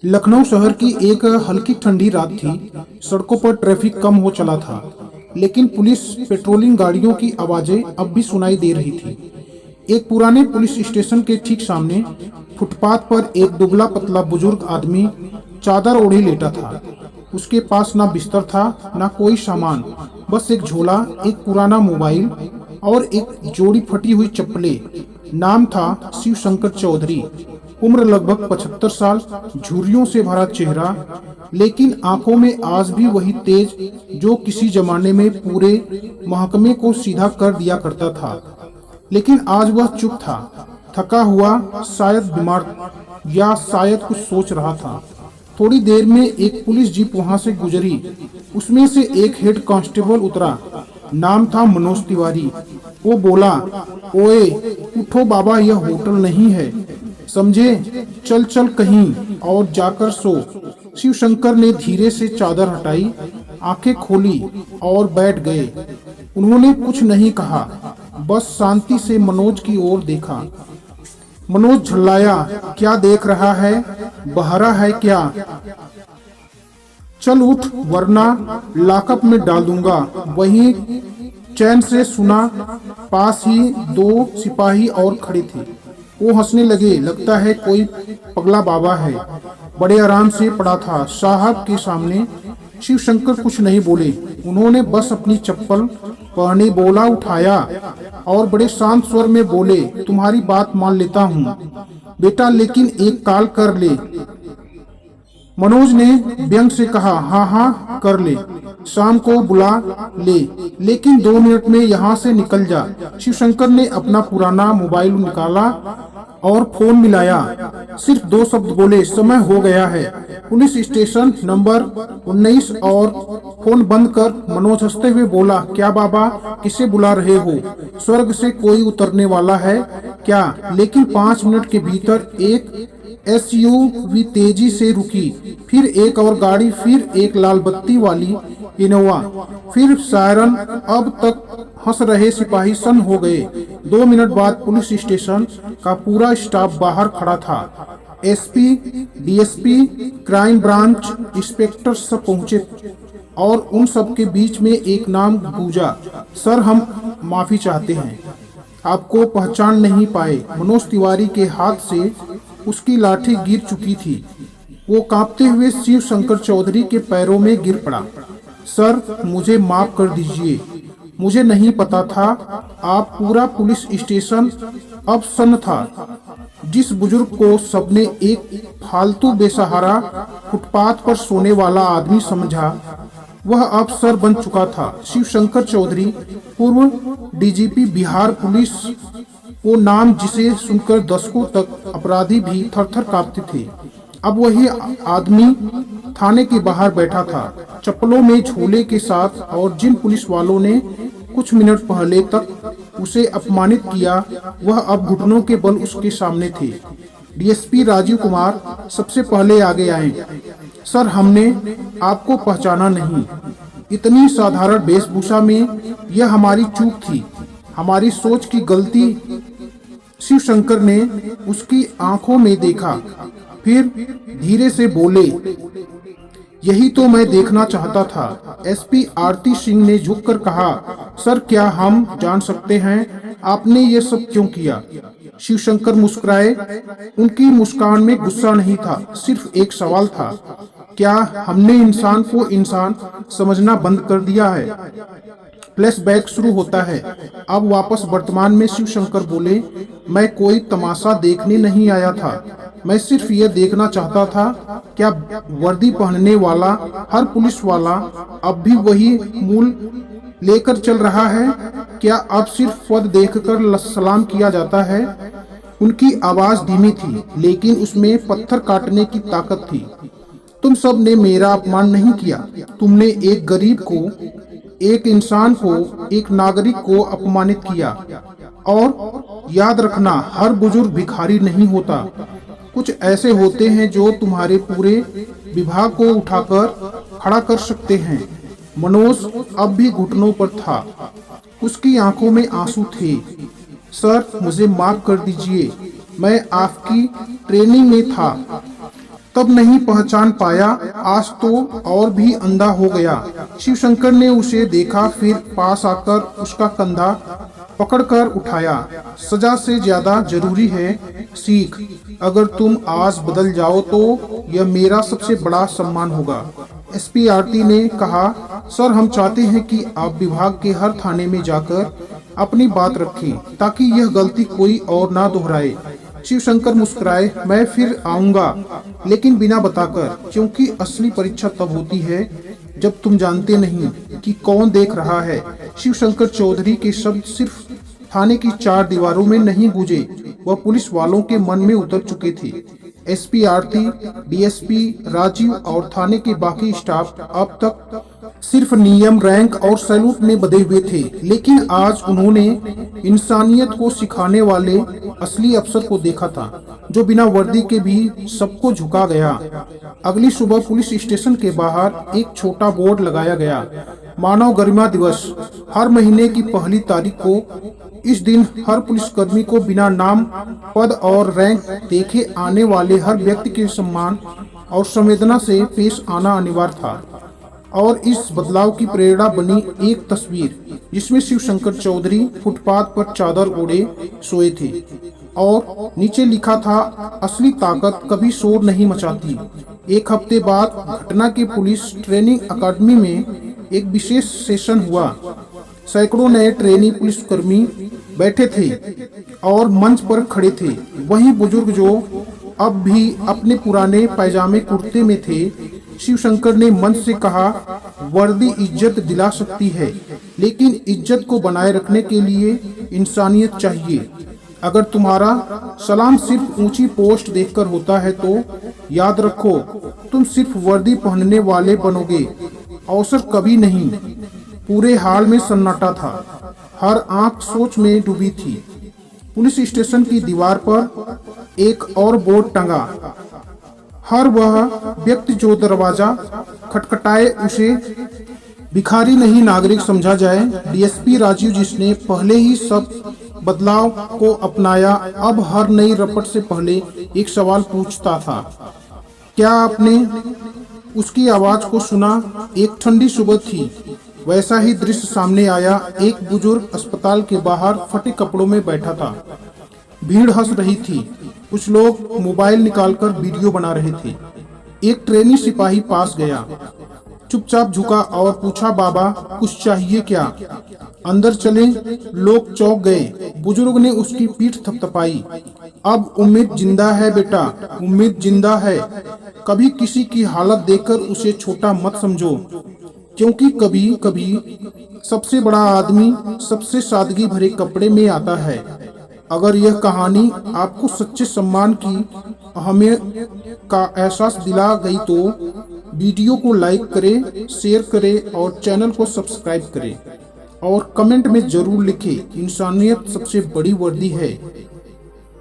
लखनऊ शहर की एक हल्की ठंडी रात थी। सड़कों पर ट्रैफिक कम हो चला था, लेकिन पुलिस पेट्रोलिंग गाड़ियों की आवाजें अब भी सुनाई दे रही थी। एक पुराने पुलिस स्टेशन के ठीक सामने फुटपाथ पर एक दुबला पतला बुजुर्ग आदमी चादर ओढ़े लेटा था। उसके पास ना बिस्तर था, ना कोई सामान, बस एक झोला, एक पुराना मोबाइल और एक जोड़ी फटी हुई चप्पलें। नाम था शिव शंकर चौधरी। उम्र लगभग 75 साल, झुर्रियों से भरा चेहरा, लेकिन आंखों में आज भी वही तेज जो किसी जमाने में पूरे महकमे को सीधा कर दिया करता था। लेकिन आज वह चुप था, थका हुआ, शायद बीमार या शायद कुछ सोच रहा था। थोड़ी देर में एक पुलिस जीप वहां से गुजरी। उसमें से एक हेड कांस्टेबल उतरा। नाम था मनोज तिवारी। वो बोला, ओए उठो बाबा, यह होटल नहीं है, समझे? चल चल कहीं और जाकर सो। शिव शंकर ने धीरे से चादर हटाई, आंखें खोली और बैठ गए। उन्होंने कुछ नहीं कहा, बस शांति से मनोज की ओर देखा। मनोज झल्लाया, क्या देख रहा है? बहरा है क्या? चल उठ, वरना लॉकअप में डाल दूंगा। वहीं चैन से सुना। पास ही दो सिपाही और खड़े थे। वो हंसने लगे। लगता है कोई पगला बाबा है। बड़े आराम से पड़ा था। साहब के सामने शिव शंकर कुछ नहीं बोले। उन्होंने बस अपनी चप्पल पहने बोला उठाया और बड़े शांत स्वर में बोले, तुम्हारी बात मान लेता हूँ बेटा, लेकिन एक कॉल कर ले। मनोज ने व्यंग से कहा, हाँ हाँ कर ले, शाम को बुला ले, लेकिन 2 मिनट में यहाँ से निकल जा। शिवशंकर ने अपना पुराना मोबाइल निकाला और फोन मिलाया। सिर्फ 2 शब्द बोले, समय हो गया है, पुलिस स्टेशन नंबर 19। और फोन बंद कर मनोज हंसते हुए बोला, क्या बाबा, किसे बुला रहे हो? स्वर्ग से कोई उतरने वाला है क्या? लेकिन 5 मिनट के भीतर एक SUV तेजी से रुकी, फिर एक और गाड़ी, फिर एक लाल बत्ती वाली इनोवा, फिर सायरन। अब तक हंस रहे सिपाही सन्न हो गए। 2 मिनट बाद पुलिस स्टेशन का पूरा स्टाफ बाहर खड़ा था। SP, DSP, crime branch inspector सब पहुंचे और उन सब के बीच में एक नाम गूंजा, सर हम माफी चाहते हैं, आपको पहचान नहीं पाए। मनोज तिवारी के हाथ से उसकी लाठी गिर चुकी थी। वो कांपते हुए शिव शंकर चौधरी के पैरों में गिर पड़ा। सर मुझे माफ कर दीजिए, मुझे नहीं पता था। आप पूरा पुलिस स्टेशन अब सन्न था। जिस बुजुर्ग को सबने एक फालतू बेसहारा फुटपाथ पर सोने वाला आदमी समझा, वह अब सर बन चुका था। शिव शंकर चौधरी, पूर्व DGP बिहार पुलिस, वो नाम जिसे सुनकर दशकों तक अपराधी भी थर-थर कांपते थे। अब वही आदमी थाने के बाहर बैठा था, चप्पलों में झोले के साथ, और जिन पुलिस वालों ने कुछ मिनट पहले तक उसे अपमानित किया, वह अब घुटनों के बल उसके सामने थे। DSP राजीव कुमार सबसे पहले आगे आए। सर हमने आपको पहचाना नहीं, इतनी साधारण वेशभूषा में, यह हमारी चूक थी, हमारी सोच की गलती। शिव शंकर ने उसकी आंखों में देखा, फिर धीरे से बोले, यही तो मैं देखना चाहता था। SP आरती सिंह ने झुककर कहा, सर क्या हम जान सकते हैं आपने ये सब क्यों किया? शिवशंकर मुस्कुराए। उनकी मुस्कान में गुस्सा नहीं था, सिर्फ एक सवाल था, क्या हमने इंसान को इंसान समझना बंद कर दिया है? फ्लैशबैक शुरू होता है। अब वापस वर्तमान में शिव शंकर बोले, मैं कोई तमाशा देखने नहीं आया था, मैं सिर्फ ये देखना चाहता था, क्या वर्दी पहनने वाला हर पुलिस वाला अब भी वही मूल लेकर चल रहा है? क्या अब सिर्फ पद देखकर सलाम किया जाता है? उनकी आवाज धीमी थी, लेकिन उसमें पत्थर काटने की ताकत थी। तुम सब ने मेरा अपमान नहीं किया, तुमने एक गरीब को, एक इंसान को, एक नागरिक को अपमानित किया। और याद रखना, हर बुजुर्ग भिखारी नहीं होता, कुछ ऐसे होते हैं जो तुम्हारे पूरे विभाग को उठाकर खड़ा कर सकते हैं। मनोज अब भी घुटनों पर था, उसकी आंखों में आंसू थे। सर मुझे माफ कर दीजिए, मैं आपकी ट्रेनिंग में था, तब नहीं पहचान पाया, आज तो और भी अंधा हो गया। शिवशंकर ने उसे देखा, फिर पास आकर उसका कंधा पकड़कर उठाया। सजा से ज्यादा जरूरी है सीख। अगर तुम आज बदल जाओ तो यह मेरा सबसे बड़ा सम्मान होगा। एसपी आरती ने कहा, सर हम चाहते हैं कि आप विभाग के हर थाने में जाकर अपनी बात रखें ताकि यह गलती कोई और ना दोहराए। शिवशंकर मुस्कुराए, मैं फिर आऊंगा, लेकिन बिना बताकर, क्योंकि असली परीक्षा तब होती है जब तुम जानते नहीं कि कौन देख रहा है। शिवशंकर चौधरी के शब्द सिर्फ थाने की चार दीवारों में नहीं गूंजे, वह पुलिस वालों के मन में उतर चुके थे। एसपी आरती, डीएसपी राजीव और थाने के बाकी स्टाफ अब तक सिर्फ नियम, रैंक और सैल्यूट में बंधे हुए थे, लेकिन आज उन्होंने इंसानियत को सिखाने वाले असली अफसर को देखा था, जो बिना वर्दी के भी सबको झुका गया। अगली सुबह पुलिस स्टेशन के बाहर एक छोटा बोर्ड लगाया गया, मानव गरिमा दिवस। हर महीने की पहली तारीख को इस दिन हर पुलिसकर्मी को बिना नाम, पद और रैंक देखे आने वाले हर व्यक्ति के सम्मान और संवेदना से पेश आना अनिवार्य था। और इस बदलाव की प्रेरणा बनी एक तस्वीर, जिसमें शिवशंकर चौधरी फुटपाथ पर चादर ओढ़े सोए थे और नीचे लिखा था, असली ताकत कभी शोर नहीं मचाती। एक हफ्ते बाद घटना के पुलिस ट्रेनिंग अकादमी में एक विशेष सेशन हुआ। सैकड़ों नए ट्रेनी पुलिसकर्मी बैठे थे और मंच पर खड़े थे। वही बुजुर्ग जो अब भी अपने पुराने पायजामे कुर्ते में थे। शिवशंकर ने मन से कहा, वर्दी इज्जत दिला सकती है, लेकिन इज्जत को बनाए रखने के लिए इंसानियत चाहिए। अगर तुम्हारा सलाम सिर्फ ऊंची पोस्ट देखकर होता है तो याद रखो, तुम सिर्फ वर्दी पहनने वाले बनोगे, अवसर कभी नहीं। पूरे हाल में सन्नाटा था, हर आंख सोच में डूबी थी। पुलिस स्टेशन की दीवार पर एक और बोर्ड टंगा, हर वह व्यक्ति जो दरवाजा खटखटाए उसे भिखारी नहीं नागरिक समझा जाए। डीएसपी राजीव, जिसने पहले ही सब बदलाव को अपनाया, अब हर नई रपट से पहले एक सवाल पूछता था। क्या आपने उसकी आवाज को सुना? एक ठंडी सुबह थी, वैसा ही दृश्य सामने आया। एक बुजुर्ग अस्पताल के बाहर फटे कपड़ों में बैठा था। भीड़ हंस रही थी, कुछ लोग मोबाइल निकालकर वीडियो बना रहे थे। एक ट्रेनी सिपाही पास गया, चुपचाप झुका और पूछा, बाबा कुछ चाहिए क्या? अंदर चलें? लोग चौंक गए। बुजुर्ग ने उसकी पीठ थपथपाई। अब उम्मीद जिंदा है बेटा, उम्मीद जिंदा है। कभी किसी की हालत देखकर उसे छोटा मत समझो, क्योंकि कभी कभी सबसे बड़ा आदमी सबसे सादगी भरे कपड़े में आता है। अगर यह कहानी आपको सच्चे सम्मान की अहमियत का एहसास दिला गई तो वीडियो को लाइक करें, शेयर करें और चैनल को सब्सक्राइब करें और कमेंट में जरूर लिखें, इंसानियत सबसे बड़ी वर्दी है।